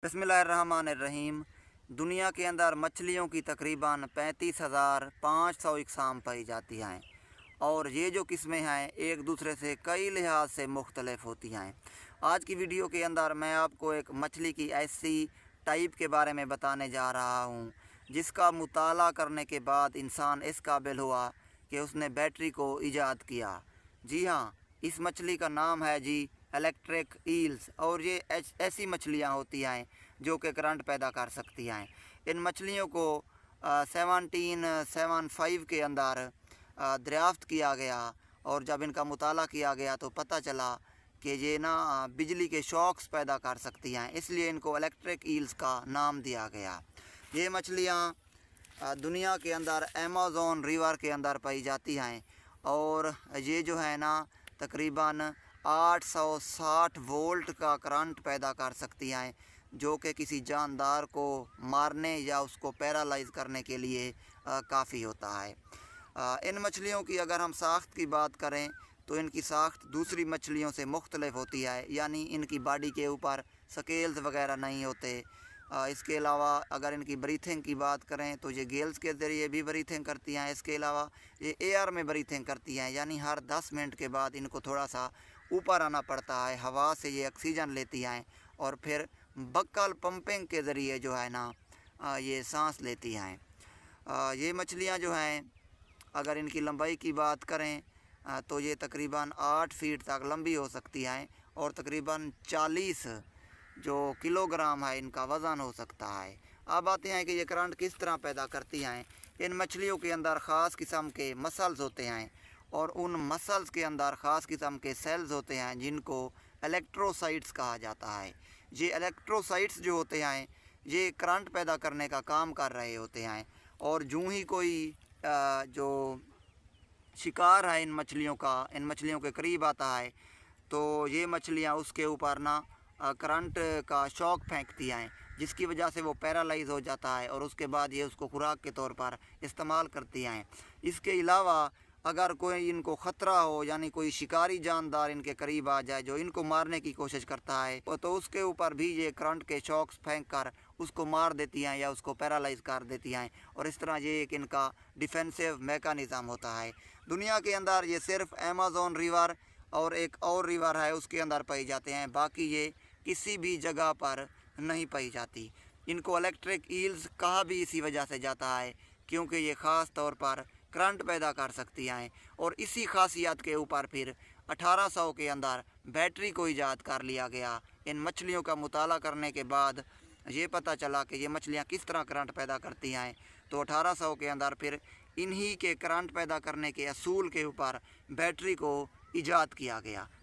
बिस्मिल्लाहिर्रहमानिर्रहीम। दुनिया के अंदर मछलियों की तकरीबन 35,500 इकसाम पाई जाती हैं और ये जो किस्में हैं एक दूसरे से कई लिहाज से मुख्तलिफ होती हैं। आज की वीडियो के अंदर मैं आपको एक मछली की ऐसी टाइप के बारे में बताने जा रहा हूँ जिसका मुताला करने के बाद इंसान इस काबिल हुआ कि उसने बैटरी को ईजाद किया। जी हाँ, इस मछली का नाम है जी इलेक्ट्रिक ईल्स और ये ऐसी मछलियाँ होती हैं जो कि करंट पैदा कर सकती हैं। इन मछलियों को 1775 के अंदर दरियाफ्त किया गया और जब इनका मुताला किया गया तो पता चला कि ये ना बिजली के शॉक्स पैदा कर सकती हैं, इसलिए इनको इलेक्ट्रिक ईल्स का नाम दिया गया। ये मछलियाँ दुनिया के अंदर अमेज़न रिवर के अंदर पाई जाती हैं और ये जो है ना तकरीबन 860 वोल्ट का करंट पैदा कर सकती हैं जो कि किसी जानदार को मारने या उसको पैरालाइज करने के लिए काफ़ी होता है। इन मछलियों की अगर हम साख्त की बात करें तो इनकी साख्त दूसरी मछलियों से मुख्तलिफ होती है, यानी इनकी बॉडी के ऊपर स्केल्स वगैरह नहीं होते। इसके अलावा अगर इनकी ब्रीथिंग की बात करें तो ये गेल्स के ज़रिए भी ब्रीथिंग करती हैं। इसके अलावा ये एयर में ब्रीथिंग करती हैं, यानी हर 10 मिनट के बाद इनको थोड़ा सा ऊपर आना पड़ता है, हवा से ये ऑक्सीजन लेती हैं और फिर बक्कल पंपिंग के ज़रिए जो है ना ये सांस लेती हैं। ये मछलियाँ जो हैं अगर इनकी लंबाई की बात करें तो ये तकरीबन 8 फीट तक लंबी हो सकती हैं और तकरीबन 40 जो किलोग्राम है इनका वज़न हो सकता है। अब आते हैं कि ये करंट किस तरह पैदा करती हैं। इन मछलियों के अंदर ख़ास किस्म के मसल्स होते हैं और उन मसल्स के अंदर ख़ास किस्म के सेल्स होते हैं जिनको इलेक्ट्रोसाइट्स कहा जाता है। ये इलेक्ट्रोसाइट्स जो होते हैं ये करंट पैदा करने का काम कर रहे होते हैं और यूँ ही कोई जो शिकार है इन मछलियों के करीब आता है तो ये मछलियाँ उसके ऊपर ना करंट का शॉक फेंकती हैं जिसकी वजह से वो पैरालाइज हो जाता है और उसके बाद ये उसको खुराक के तौर पर इस्तेमाल करती हैं। इसके अलावा अगर कोई इनको ख़तरा हो, यानी कोई शिकारी जानदार इनके करीब आ जाए जो इनको मारने की कोशिश करता है तो उसके ऊपर भी ये करंट के शॉक्स फेंक कर उसको मार देती हैं या उसको पैरालाइज कर देती हैं और इस तरह ये एक इनका डिफेंसिव मेकानिज़म होता है। दुनिया के अंदर ये सिर्फ अमेज़न रिवर और एक और रिवर है उसके अंदर पाई जाते हैं, बाकी ये किसी भी जगह पर नहीं पाई जाती। इनको इलेक्ट्रिक ईल्स कहा भी इसी वजह से जाता है क्योंकि ये ख़ास तौर पर करंट पैदा कर सकती हैं और इसी खासियत के ऊपर फिर 1800 के अंदर बैटरी को ईजाद कर लिया गया। इन मछलियों का मुताला करने के बाद ये पता चला कि ये मछलियाँ किस तरह करंट पैदा करती हैं तो 1800 के अंदर फिर इन्हीं के करंट पैदा करने के असूल के ऊपर बैटरी को ईजाद किया गया।